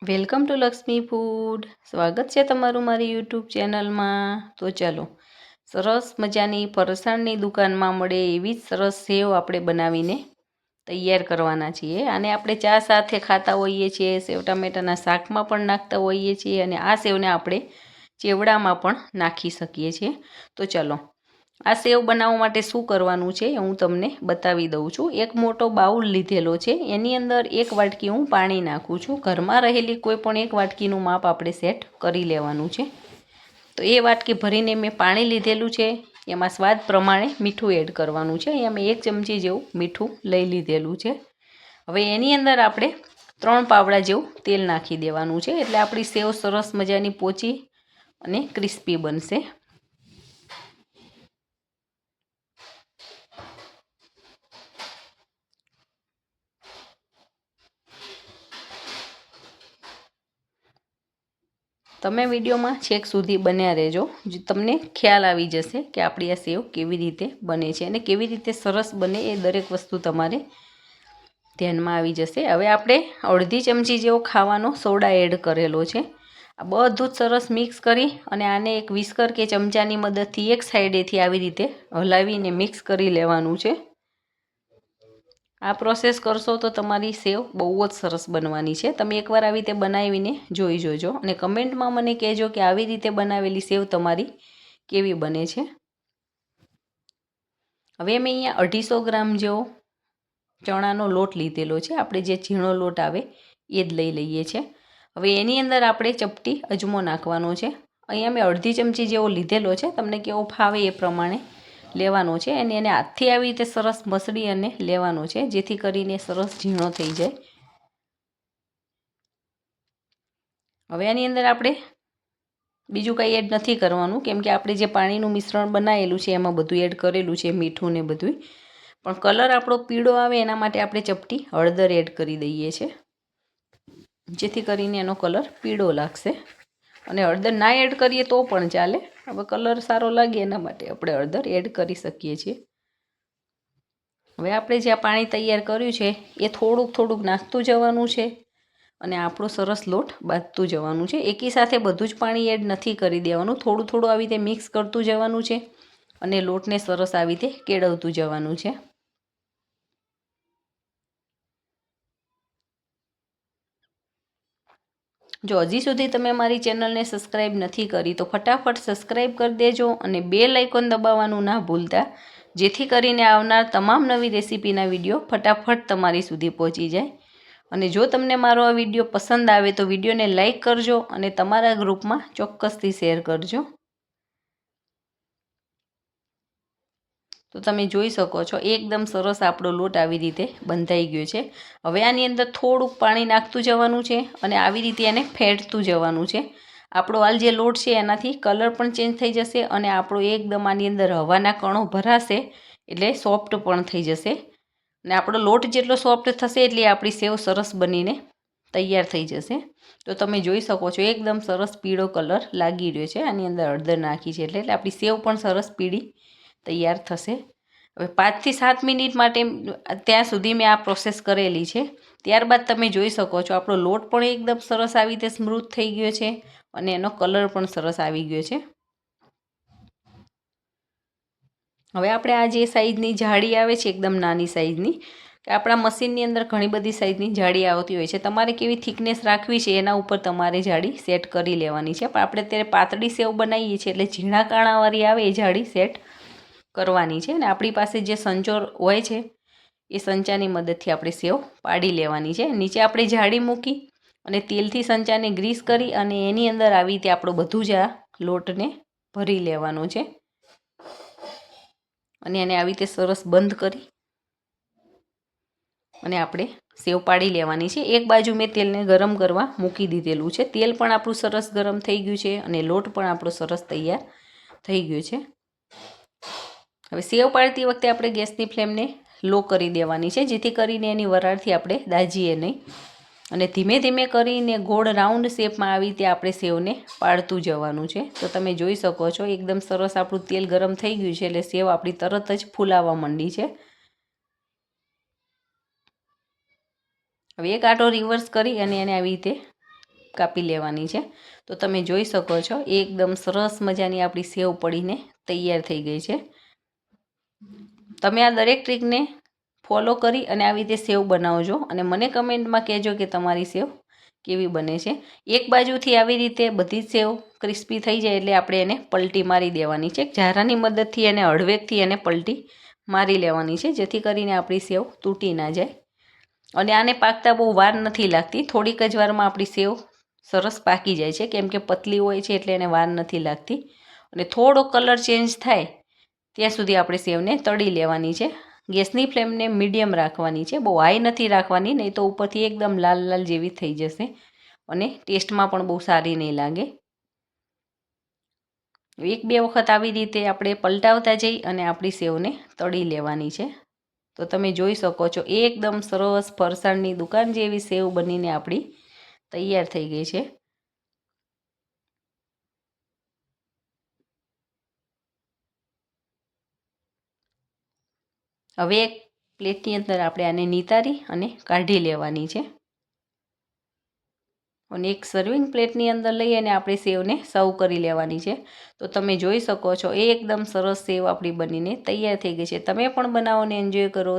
Welcome to Lakshmi food. સ્વાગત છે તમારું મારી યુટ્યુબ ચેનલમાં. તો ચાલો, સરસ મજાની ફરસાણની દુકાનમાં મળે એવી જ સરસ સેવ આપણે બનાવીને તૈયાર કરવાના છીએ. આને આપણે ચા સાથે ખાતા હોઈએ છીએ, સેવ ટામેટાના શાકમાં પણ નાખતા હોઈએ છીએ, અને આ સેવને આપણે ચેવડામાં પણ નાખી શકીએ છીએ. તો ચાલો, આ સેવ બનાવવા માટે શું કરવાનું છે હું તમને બતાવી દઉં છું. એક મોટો બાઉલ લીધેલો છે, એની અંદર 1 વાટકી હું પાણી નાખું છું. ઘરમાં રહેલી કોઈ પણ 1 વાટકીનું માપ આપણે સેટ કરી લેવાનું છે. તો એ વાટકી ભરીને મેં પાણી લીધેલું છે. એમાં સ્વાદ પ્રમાણે મીઠું એડ કરવાનું છે. અહીંયા મેં 1 ચમચી જેવું મીઠું લઈ લીધેલું છે. હવે એની અંદર આપણે 3 પાવડા જેવું તેલ નાખી દેવાનું છે, એટલે આપણી સેવ સરસ મજાની પોચી અને ક્રિસ્પી બનશે. તમે વિડીયોમાં છેક સુધી બન્યા રહેજો, તમને ખ્યાલ આવી જશે કે આપણી આ સેવ કેવી રીતે બને છે અને કેવી રીતે સરસ બને એ દરેક વસ્તુ તમારે ધ્યાનમાં આવી જશે. હવે આપણે અડધી ચમચી જેવો ખાવાનો સોડા એડ કરેલો છે. આ બધું જ સરસ મિક્સ કરી અને આને એક વિસ્કર કે ચમચાની મદદથી એક સાઈડેથી આવી રીતે હલાવીને મિક્સ કરી લેવાનું છે. આ પ્રોસેસ કરશો તો તમારી સેવ બહુ જ સરસ બનવાની છે. તમે એકવાર આવી રીતે બનાવીને જોઈ જોજો અને કમેન્ટમાં મને કહેજો કે આવી રીતે બનાવેલી સેવ તમારી કેવી બને છે. હવે મેં અહીંયા 250 ગ્રામ જેવો ચણાનો લોટ લીધેલો છે. આપણે જે ઝીણો લોટ આવે એ જ લઈ લઈએ છીએ. હવે એની અંદર આપણે ચપટી અજમો નાખવાનો છે. અહીંયા મેં અડધી ચમચી જેવો લીધેલો છે, તમને કેવો ફાવે એ પ્રમાણે લેવાનો છે. અને એને હાથથી આવી રીતે સરસ મસળી અને લેવાનો છે, જેથી કરીને સરસ ઝીણો થઈ જાય. હવે આની અંદર આપણે બીજું કંઈ એડ નથી કરવાનું, કેમ કે આપણે જે પાણીનું મિશ્રણ બનાવેલું છે એમાં બધું એડ કરેલું છે, મીઠું ને બધું. પણ કલર આપણો પીળો આવે એના માટે આપણે ચપટી હળદર એડ કરી દઈએ છીએ, જેથી કરીને એનો કલર પીળો લાગશે. અને હળદર ના એડ કરીએ તો પણ ચાલે. હવે કલર સારો લાગે એના માટે આપણે હળદર એડ કરી શકીએ છીએ. હવે આપણે જે આ પાણી તૈયાર કર્યું છે એ થોડુંક થોડુંક નાખતું જવાનું છે અને આપણો સરસ લોટ બાંધતું જવાનું છે. એકી સાથે બધું જ પાણી એડ નથી કરી દેવાનું, થોડું થોડું આવી રીતે મિક્સ કરતું જવાનું છે અને લોટને સરસ આવી રીતે કેળવતું જવાનું છે. જો હજી સુધી તમે મારી ચેનલને સબસ્ક્રાઈબ નથી કરી તો ફટાફટ સબસ્ક્રાઈબ કરી દેજો અને બેલ આઇકોન દબાવવાનું ના ભૂલતા, જેથી કરીને આવનાર તમામ નવી રેસીપીના વિડીયો ફટાફટ તમારી સુધી પહોંચી જાય. અને જો તમને મારો આ વિડીયો પસંદ આવે તો વિડીયોને લાઇક કરજો અને તમારા ગ્રુપમાં ચોક્કસથી શેર કરજો. તો તમે જોઈ શકો છો એકદમ સરસ આપણો લોટ આવી રીતે બંધાઈ ગયો છે. હવે આની અંદર થોડુંક પાણી નાખતું જવાનું છે અને આવી રીતે એને ફેટતું જવાનું છે. આપણો હાલ જે લોટ છે એનાથી કલર પણ ચેન્જ થઈ જશે અને આપણો એકદમ આની અંદર હવાના કણો ભરાશે એટલે સોફ્ટ પણ થઈ જશે. અને આપણો લોટ જેટલો સોફ્ટ થશે એટલી આપણી સેવ સરસ બનીને તૈયાર થઈ જશે. તો તમે જોઈ શકો છો એકદમ સરસ પીળો કલર લાગી રહ્યો છે. આની અંદર હળદર નાખી છે એટલે આપણી સેવ પણ સરસ પીળી તૈયાર થશે. હવે 5 થી 7 મિનિટ માટે ત્યાં સુધી મેં આ પ્રોસેસ કરેલી છે. ત્યારબાદ તમે જોઈ શકો છો આપણો લોટ પણ એકદમ સરસ આવી રીતે સ્મૂથ થઈ ગયો છે અને એનો કલર પણ સરસ આવી ગયો છે. હવે આપણે આ જે સાઈઝની જાળી આવે છે એકદમ નાની સાઈઝની, કે આપણા મશીનની અંદર ઘણી બધી સાઈઝની જાળી આવતી હોય છે. તમારે કેવી થિકનેસ રાખવી છે એના ઉપર તમારે જાળી સેટ કરી લેવાની છે. પણ આપણે અત્યારે પાતળી સેવ બનાવીએ છીએ એટલે ઝીણા કાણાવાળી આવે એ જાળી સેટ કરવાની છે. અને આપણી પાસે જે સંચો હોય છે એ સંચાની મદદથી આપણે સેવ પાડી લેવાની છે. નીચે આપણે જાળી મૂકી અને તેલથી સંચાને ગ્રીસ કરી અને એની અંદર આવી રીતે આપણું બધું જ આ લોટને ભરી લેવાનું છે અને એને આવી રીતે સરસ બંધ કરી અને આપણે સેવ પાડી લેવાની છે. એક બાજુ મેં તેલને ગરમ કરવા મૂકી દીધેલું છે. તેલ પણ આપણું સરસ ગરમ થઈ ગયું છે અને લોટ પણ આપણો સરસ તૈયાર થઈ ગયો છે. હવે સેવ પાડતી વખતે આપણે ગેસની ફ્લેમને લો કરી દેવાની છે, જેથી કરીને એની વરાળથી આપણે દાજીએ નહીં. અને ધીમે ધીમે કરીને ગોળ રાઉન્ડ શેપમાં આવી રીતે આપણે સેવને પાડતું જવાનું છે. તો તમે જોઈ શકો છો એકદમ સરસ આપણું તેલ ગરમ થઈ ગયું છે એટલે સેવ આપણી તરત જ ફૂલાવા માંડી છે. હવે એક આટો રિવર્સ કરી અને એને આવી રીતે કાપી લેવાની છે. તો તમે જોઈ શકો છો એકદમ સરસ મજાની આપણી સેવ પડીને તૈયાર થઈ ગઈ છે. તમે આ દરેક ટ્રીકને ફોલો કરી અને આવી રીતે સેવ બનાવજો અને મને કમેન્ટમાં કહેજો કે તમારી સેવ કેવી બને છે. એક બાજુથી આવી રીતે બધી જ સેવ ક્રિસ્પી થઈ જાય એટલે આપણે એને પલટી મારી દેવાની છે. ઝારાની મદદથી એને હળવેકથી એને પલટી મારી લેવાની છે, જેથી કરીને આપણી સેવ તૂટી ના જાય. અને આને પાકતા બહુ વાર નથી લાગતી, થોડીક જ વારમાં આપણી સેવ સરસ પાકી જાય છે, કેમ કે પતલી હોય છે એટલે એને વાર નથી લાગતી. અને થોડો કલર ચેન્જ થાય ત્યાં સુધી આપણે સેવને તળી લેવાની છે. ગેસની ફ્લેમને મીડિયમ રાખવાની છે, બહુ હાઈ નથી રાખવાની, નહીં તો ઉપરથી એકદમ લાલ લાલ જેવી થઈ જશે અને ટેસ્ટમાં પણ બહુ સારી નહીં લાગે. એક બે વખત આવી રીતે આપણે પલટાવતા જઈ અને આપણી સેવને તળી લેવાની છે. તો તમે જોઈ શકો છો એકદમ સરસ ફરસાણની દુકાન જેવી સેવ બનીને આપણી તૈયાર થઈ ગઈ છે. હવે એક પ્લેટની અંદર આપણે આને નિતારી અને કાઢી લેવાની છે અને એક સર્વિંગ પ્લેટની અંદર લઈ અને આપણે સેવને સર્વ કરી લેવાની છે. તો તમે જોઈ શકો છો એકદમ સરસ સેવ આપણી બનીને તૈયાર થઈ ગઈ છે. તમે પણ બનાવો અને એન્જોય કરો.